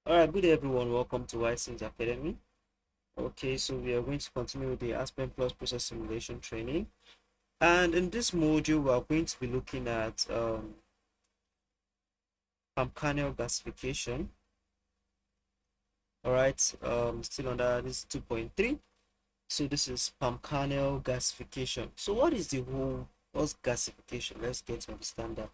All right, good day everyone. Welcome to Ysings Academy. Okay, so we are going to continue with the Aspen Plus process simulation training. And in this module, we are going to be looking at palm kernel gasification. All right, still under this 2.3. So this is palm kernel gasification. So what's gasification? Let's get to understand that.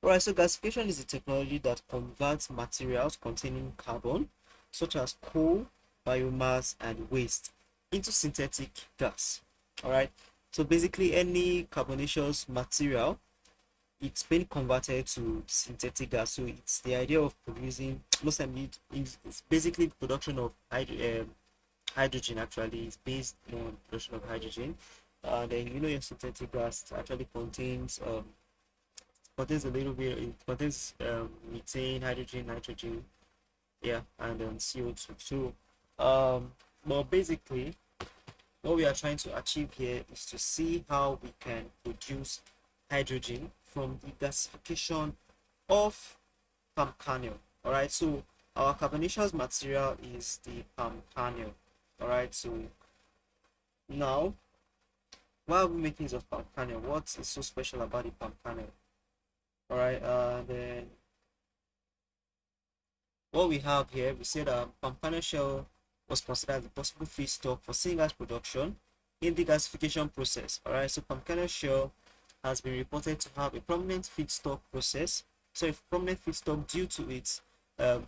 All right, so gasification is a technology that converts materials containing carbon, such as coal, biomass, and waste, into synthetic gas. All right, so basically, any carbonaceous material, it's been converted to synthetic gas. So it's the idea of producing, most time it's basically the production of hydrogen. Actually, it's based on production of hydrogen. Then your synthetic gas actually contains a little bit. It contains methane, hydrogen, nitrogen, yeah, and then CO2. So, but basically, what we are trying to achieve here is to see how we can produce hydrogen from the gasification of palm kernel. All right, so our carbonaceous material is the palm kernel. All right, so now why are we making use of palm kernel? What is so special about the palm kernel? All right, then what we have here, we said palm kernel shell was considered as a possible feedstock for syngas production in the gasification process. All right, so palm kernel shell has been reported to have a prominent feedstock process, so a prominent feedstock due to its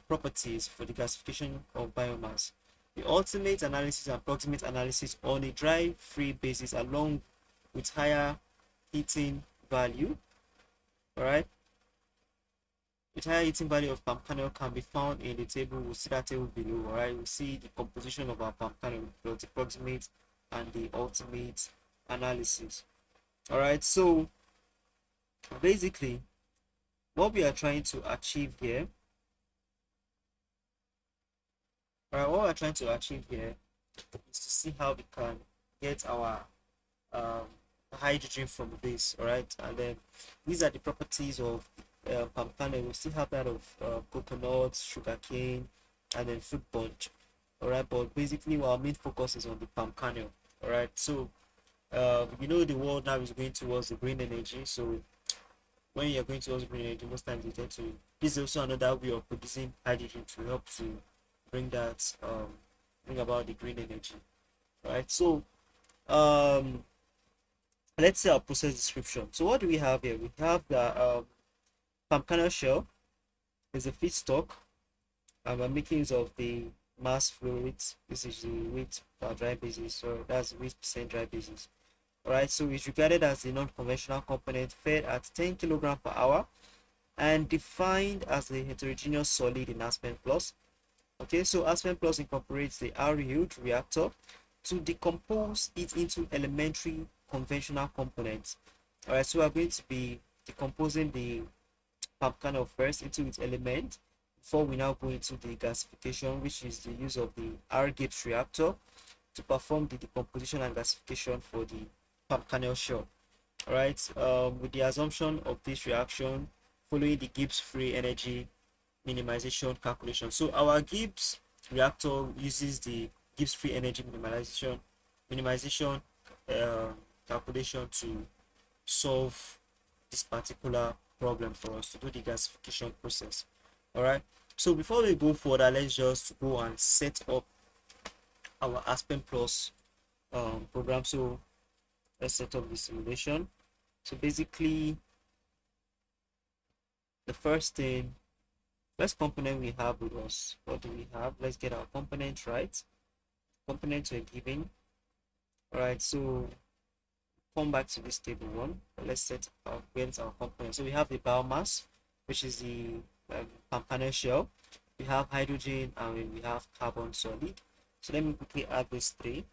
properties for the gasification of biomass. The ultimate analysis and proximate analysis on a dry-free basis, along with higher heating value, all right, the higher eating value of palm kernel can be found in the table. We'll see that table below. All right, we'll see the composition of our palm kernel, the approximate and the ultimate analysis. All right, so basically, what we are trying to achieve here, all right, what we're trying to achieve here is to see how we can get our um, hydrogen from this. All right, and then these are the properties of palm kernel. We still have that of coconut, sugarcane, and then fruit punch. All right, but basically our main focus is on the palm kernel. All right, so the world now is going towards the green energy. So when you're going towards green energy, most times you tend to, this is also another way of producing hydrogen to help to bring that bring about the green energy. Right, so um let's say our process description. So what do we have here? We have the palm kernel shell is a feedstock, and we're making use of the mass flow rate. This is the weight per dry basis, so that's the weight percent dry basis. Alright, so it's regarded as a non-conventional component fed at 10 kilogram per hour and defined as a heterogeneous solid in Aspen Plus. Okay, so Aspen Plus incorporates the R-Yield reactor to decompose it into elementary conventional components. All right, so we're going to be decomposing the palm kernel first into its element before we now go into the gasification, which is the use of the R-Gibbs reactor to perform the decomposition and gasification for the palm kernel shell. All right, with the assumption of this reaction following the Gibbs free energy minimization calculation. So our Gibbs reactor uses the Gibbs free energy minimization calculation to solve this particular problem for us to do the gasification process. All right, so before we go further, let's just go and set up our Aspen Plus program. So let's set up the simulation. So basically, the first component we have with us, what do we have? Let's get our component right. Components we're given. All right, so come back to this table one. Let's set up where's our component. So we have the biomass, which is the palm kernel shell. We have hydrogen and we have carbon solid. So let me quickly add these three.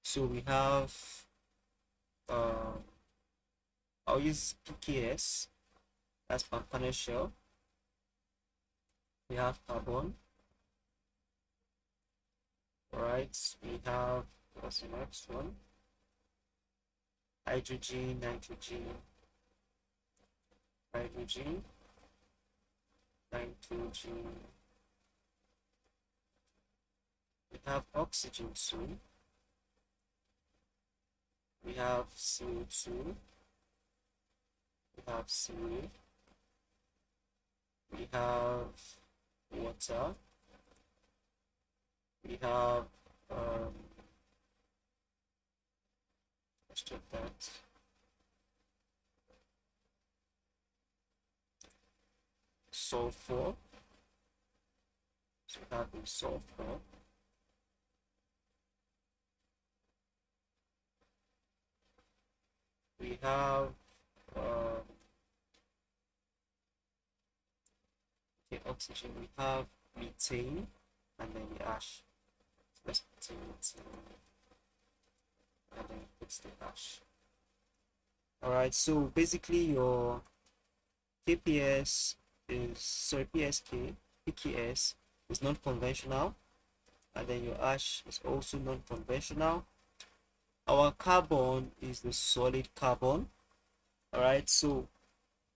So we have I'll use PKS as palm kernel shell. We have carbon. All right, we have, what's the next one? Hydrogen, nitrogen, hydrogen, nitrogen, we have oxygen too, we have CO2, we have CO, we have water, we have um, let's check that, sulfur, so we have the sulfur, we have um, okay, oxygen, we have methane, and then the ash. So let's put in methane, and then put the ash. All right, so basically your KPS is, sorry, PSK, PKS is non-conventional, and then your ash is also non-conventional. Our carbon is the solid carbon. All right, so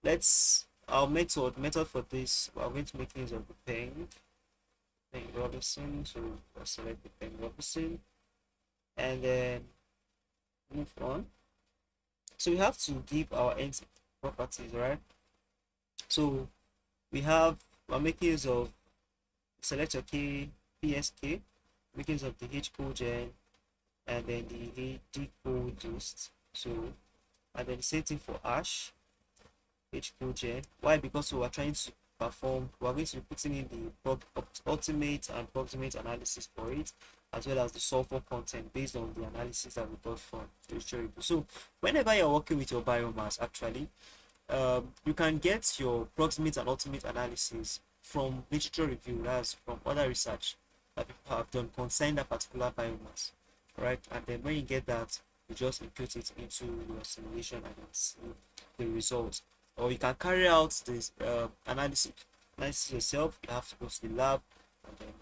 let's, our method for this, we're going to make use of the pen Robinson. So we'll select the pen Robinson and then move on. So we have to give our end properties, right? So we have, we're making use of, select your K, PSK, making use of the H cogen and then the D co-reduced. So, and then the same thing for ash, H cogen. Why? Because we are trying to perform, we are going to be putting in the ultimate and proximate analysis for it, as well as the sulfur content based on the analysis that we got from the review. So, whenever you're working with your biomass, actually, you can get your proximate and ultimate analysis from literature review, that's from other research that people have done concerning that particular biomass, right? And then when you get that, you just input it into your simulation and then see the results. Or you can carry out this analysis yourself. You have to go to the lab and then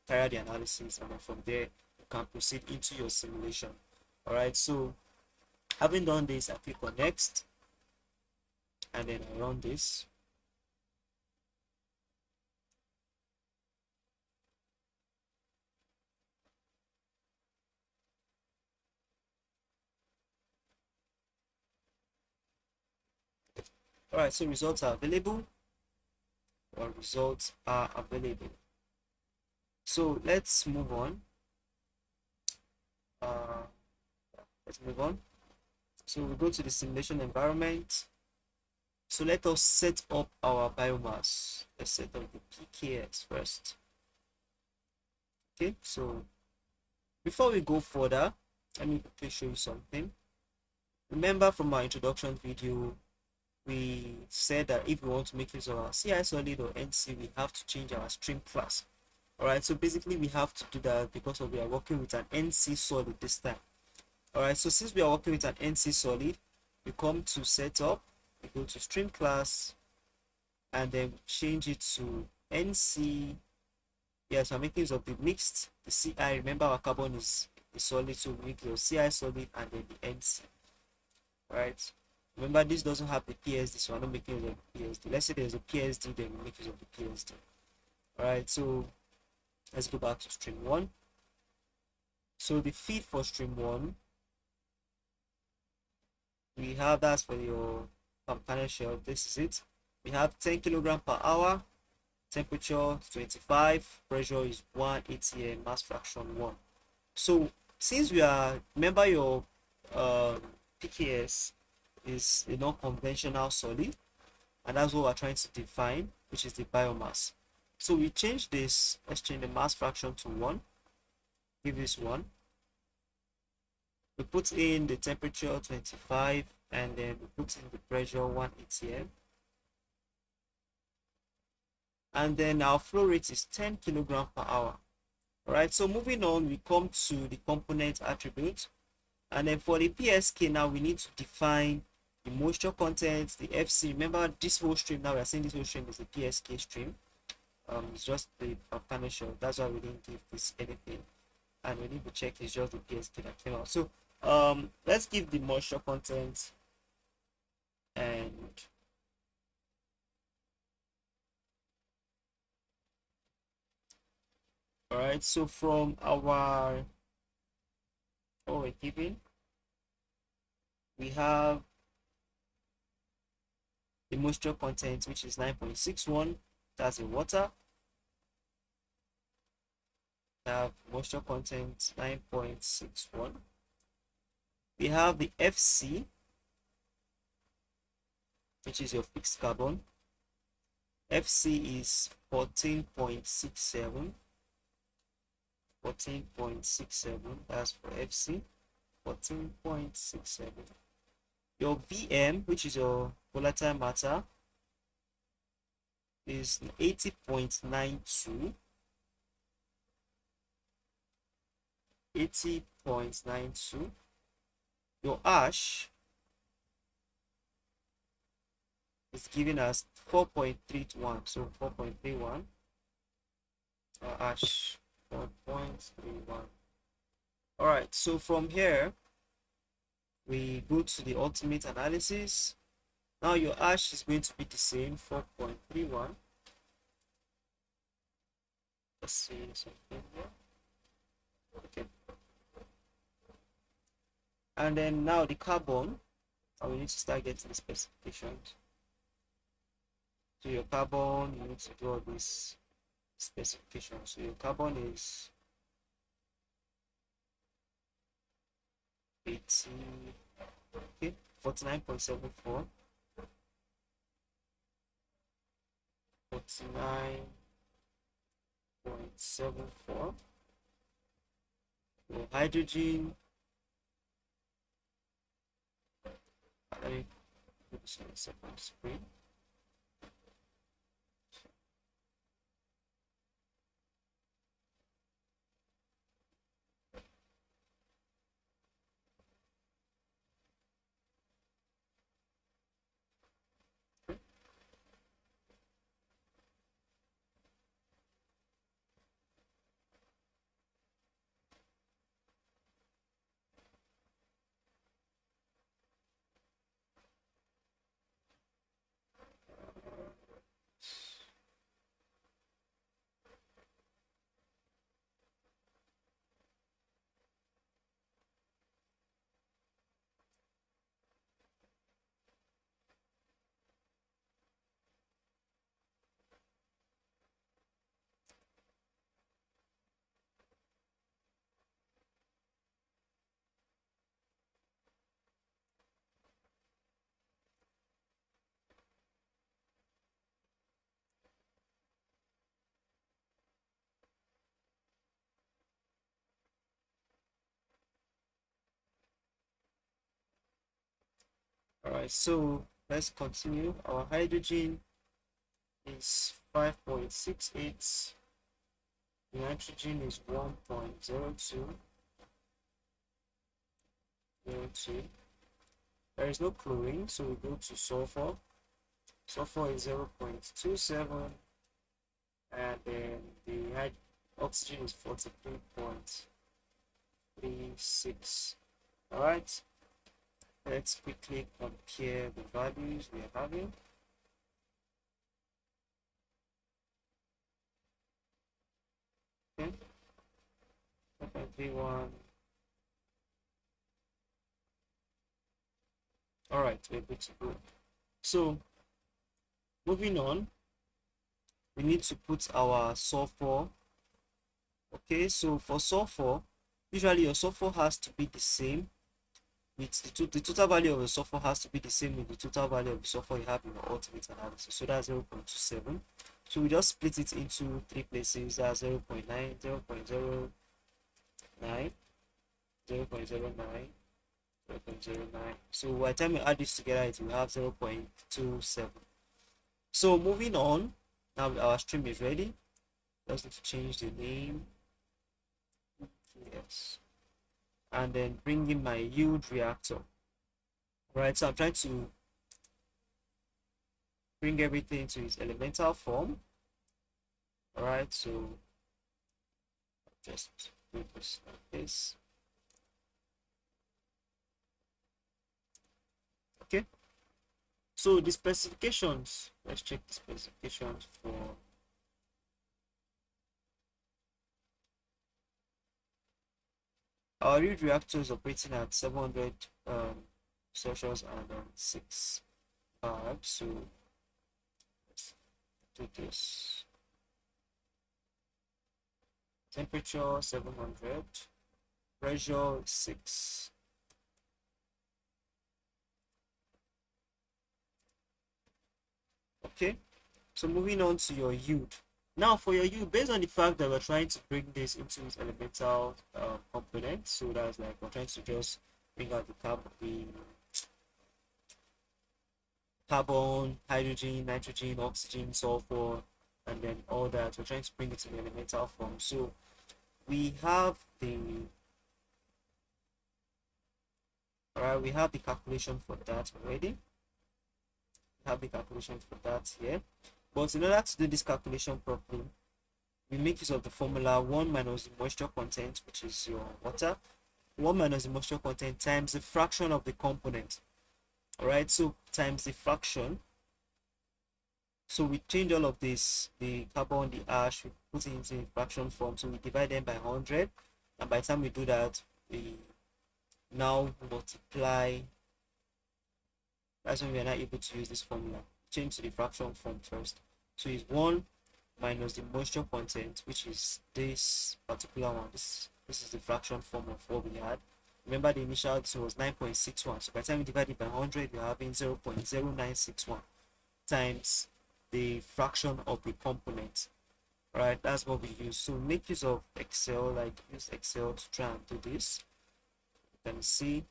carry out the analysis, and then from there you can proceed into your simulation. All right. So having done this, I click on next, and then I run this. All right, so results are available, or results are available. So let's move on. Uh, let's move on. So we go to the simulation environment. So let us set up our biomass. Let's set up the PKS first. Okay, so before we go further, let me quickly show you something. Remember from our introduction video, we said that if we want to make use of our CI solid or NC, we have to change our stream class. All right, so basically we have to do that because we are working with an NC solid this time. All right, so since we are working with an NC solid, we come to setup, we go to stream class, and then change it to NC. Yes, I'm making use of the mixed, the CI. Remember our carbon is solid, so we make your CI solid and then the NC. All right. Remember, this doesn't have the PSD, so I'm not making use of the PSD. Let's say there's a PSD, then we make use of the PSD. All right, so let's go back to stream one. So the feed for stream one, we have, that's for your panel shell. This is it. We have 10 kilogram per hour, temperature 25, pressure is 1 atm, mass fraction 1. So since we are, remember your PKS is a non-conventional solid, and that's what we're trying to define, which is the biomass. So we change this, let's change the mass fraction to 1, give this 1. We put in the temperature 25, and then we put in the pressure 1 atm. And then our flow rate is 10 kilogram per hour. All right, so moving on, we come to the component attribute. And then for the PSK now, we need to define the moisture content, the FC. Remember this whole stream, now we're saying this whole stream is the PSK stream. It's just the convention. That's why we didn't give this anything. And we need to check it's just the PSK that came out. So let's give the moisture content, and All right, so from our what we're given, we have the moisture content, which is 9.61. That's in water. We have moisture content 9.61. We have the FC, which is your fixed carbon. FC is 14.67. 14.67. That's for FC. 14.67. Your VM, which is your volatile matter, is 80.92. 80.92. Your ash is giving us 4.31. So 4.31. Ash 4.31. All right, so from here we go to the ultimate analysis. Now your ash is going to be the same, 4.31. Let's see something here. Okay. And then now the carbon, we need to start getting the specifications. So your carbon, you need to do all these specifications. So your carbon is 80, okay, 49.74, 49.74. Your hydrogen, let me put this on the second screen. All right, so let's continue. Our hydrogen is 5.68. The nitrogen is 1.02. There is no chlorine, so we go to sulfur. Sulfur is 0.27, and then the oxygen is 43.36. All right, let's quickly compare the values we are having. Okay, 4.31. All right, we're good to go. So moving on, we need to put our sulfur. Okay, so for sulfur, usually your sulfur has to be the same with the total value of the sulfur has to be the same with the total value of the sulfur you have in your ultimate analysis. So that's 0.27. So we just split it into three places. That's 0.9, 0.09, 0.09, 0.09. So by the time you add this together, it will have 0.27. So moving on, now our stream is ready. Just need to change the name. Yes. And then bring in my yield reactor. Right, so I'm trying to bring everything to its elemental form. All right, so just do this like this. Okay, so the specifications, let's check the specifications for Our yield reactor is operating at 700 Celsius and 6 bar. So let's do this. Temperature 700, pressure 6. Okay, so moving on to your yield. Now for your yield, based on the fact that we're trying to bring this into its elemental component, so that's like we're trying to just bring out the carbon, hydrogen, nitrogen, oxygen, sulfur, and then all that. We're trying to bring it in elemental form. So we have the we have the calculation for that already. We have the calculation for that here. But in order to do this calculation properly, we make use of the formula 1 minus the moisture content, which is your water, 1 minus the moisture content times the fraction of the component. Alright, so times the fraction. So we change all of this, the carbon, the ash, we put it into fraction form. So we divide them by 100. And by the time we do that, we now multiply. That's when we are not able to use this formula. Change to the fraction form first. So it's 1 minus the moisture content, which is this particular one. This is the fraction form of what we had. Remember the initial was 9.61. So by the time we divide it by 100, we're having 0.0961 times the fraction of the component. Right, that's what we use. So make use of Excel, like use Excel to try and do this. You can see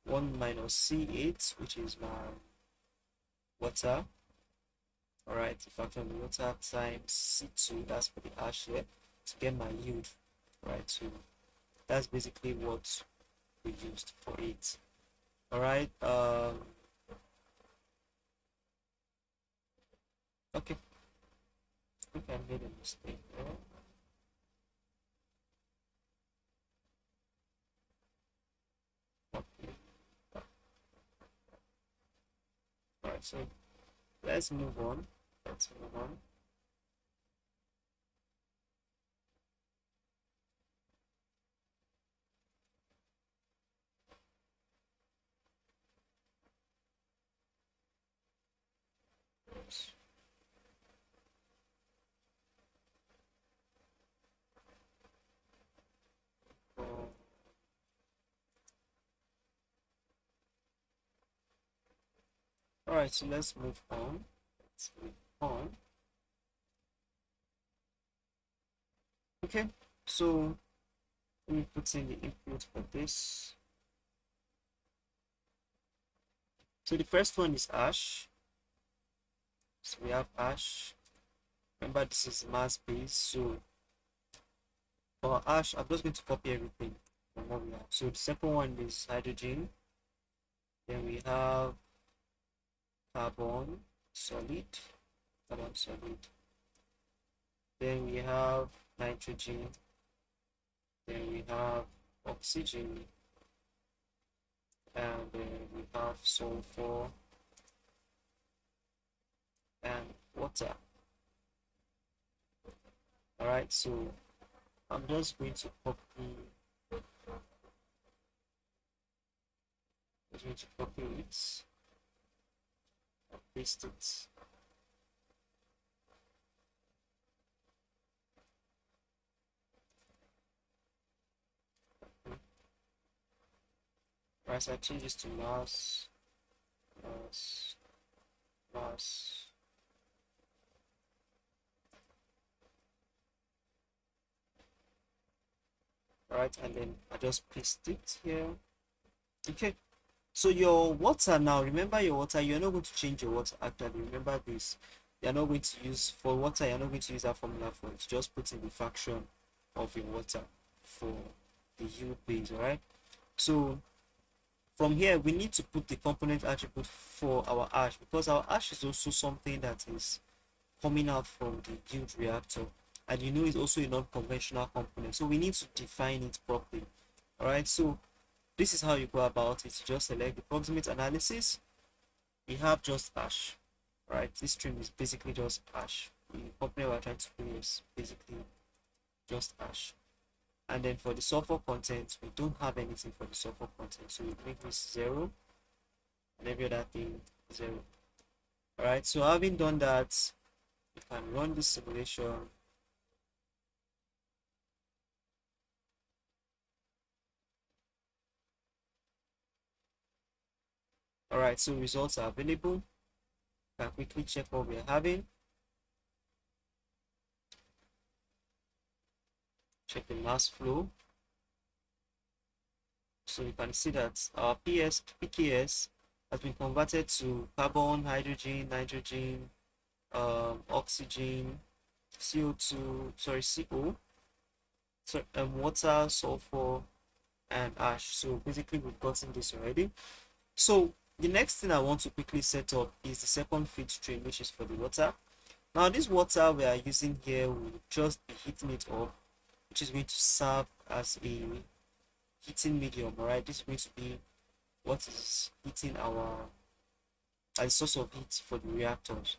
1 minus C8, which is my water. Alright, the fraction of the water times C2, that's for the ash here, to get my yield. Right, so that's basically what we used for it. Alright, okay. I think I made a mistake there. Okay. Alright, so let's move on. Let's move on. Alright, so let's move on. Let's move on. Okay, so let me put in the input for this. So the first one is ash. So we have ash. Remember, this is mass base. So for ash, I'm just going to copy everything from what we have. So the second one is hydrogen. Then we have carbon solid. Carbon solid. Then we have nitrogen. Then we have oxygen. And then we have sulfur and water. Alright, so I'm just going to copy it and paste it. Right, so I change this to mass. Right, and then I just paste it here. Okay, so your water now, remember your water, you're not going to change your water actually. Remember this, you're not going to use for water, you're not going to use that formula for it. Just put in the fraction of your water for the yield base. All right, so from here we need to put the component attribute for our ash, because our ash is also something that is coming out from the yield reactor, and you know it's also a non-conventional component, so we need to define it properly. All right, so this is how you go about it. You just select the proximate analysis. We have just ash. Right, this stream is basically just ash. The company we're trying to do is basically just ash. And then for the sulfur content, we don't have anything for the sulfur content, so we make this 0 and every other thing 0. All right, so having done that, you can run this simulation. All right, so results are available. You can quickly check what we're having. Check the mass flow. So you can see that our PKS has been converted to carbon, hydrogen, nitrogen, oxygen, CO2, sorry, CO, so, water, sulfur, and ash. So basically, we've gotten this already. So the next thing I want to quickly set up is the second feed stream, which is for the water. Now, this water we are using here will just be heating it up, which is going to serve as a heating medium. All right, this is going to be what is heating our as source of heat for the reactors.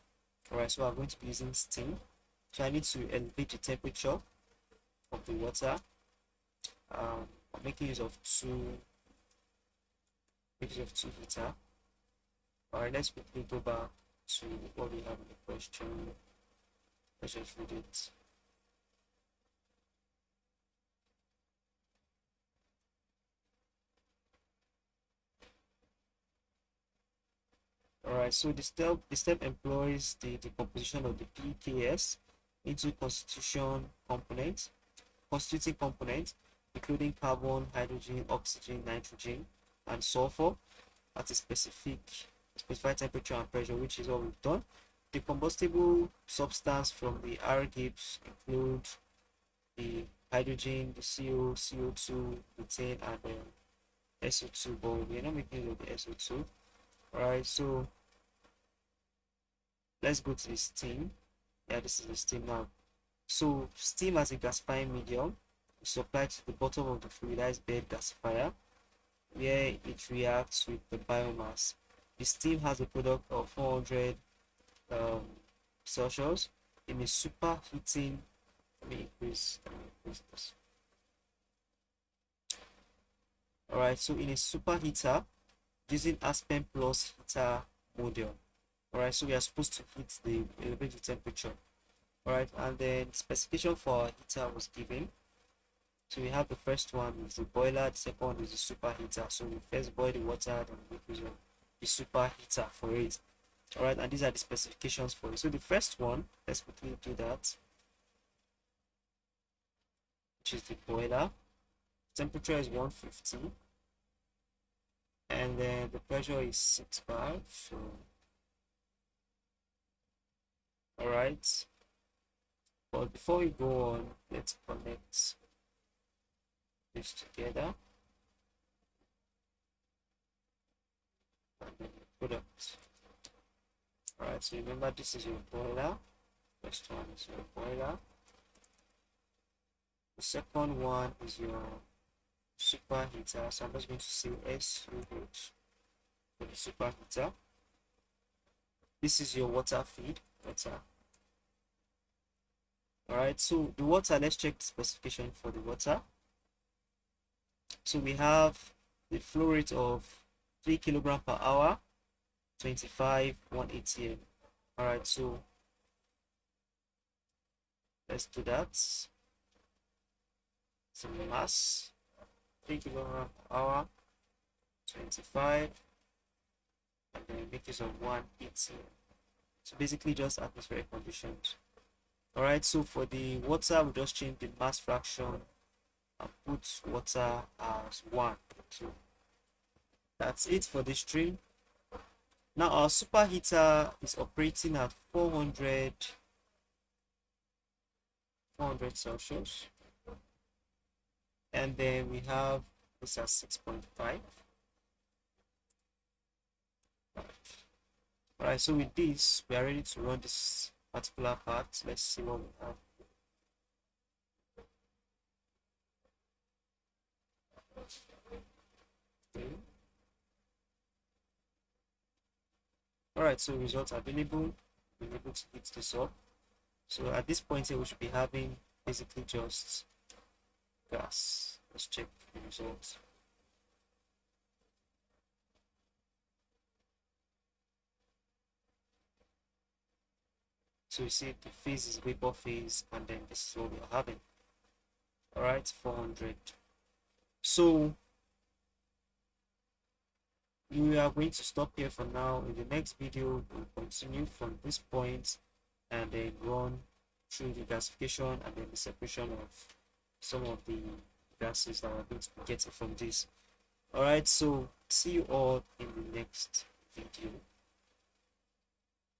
All right, so I'm going to be using steam. So I need to elevate the temperature of the water. I'm making use of two heater. All right, let's quickly go back to what we have in the question. Let's just read it. All right, so the step employs the decomposition of the PKS into constituting components, including carbon, hydrogen, oxygen, nitrogen, and sulfur at a specified temperature and pressure, which is what we've done. The combustible substance from the R groups include the hydrogen, the CO, CO2, methane, and the SO2, but we're not making use of the SO2. Alright, so let's go to the steam. Yeah, this is the steam now. So steam as a gasifying medium is supplied to the bottom of the fluidized bed gasifier, where it reacts with the biomass. The steam has a product of 400 Celsius in a superheating. Let me increase this. Alright, so in a superheater using Aspen plus heater model. Alright, so we are supposed to heat the elevate the temperature. Alright, and then specification for our heater was given. So we have the first one is the boiler, the second one is the superheater. So we first boil the water, then we make use of the superheater for it. Alright, and these are the specifications for it. So the first one, let's quickly do that, which is the boiler. Temperature is 150, and then the pressure is 6 bar. So alright, but before we go on, let's connect this together and then the product. Alright, so remember this is your boiler. First one is your boiler. The second one is your superheater. So I'm just going to say SUH for the superheater. This is your water feed. Water. Alright, so the water, let's check the specification for the water. So we have the flow rate of 3 kilogram per hour, 25, 1 ATM. Alright, so let's do that. So mass 3 kilogram per hour, 25, and then make use of 1 ATM. So basically just atmospheric conditions. Alright, so for the water, we just change the mass fraction and put water as 1. So that's it for the stream. Now our superheater is operating at 400 Celsius, and then we have this at 6.5. Alright, so with this we are ready to run this particular part. Let's see what we have. Okay. Alright, so results are available. We're able to hit this up. So at this point here, we should be having basically just gas. Let's check the results. So you see the phase is vapor phase, and then this is what we are having. All right, 400. So we are going to stop here for now. In the next video, we'll continue from this point and then run through the gasification and then the separation of some of the gases that we're going to be getting from this. All right, so see you all in the next video.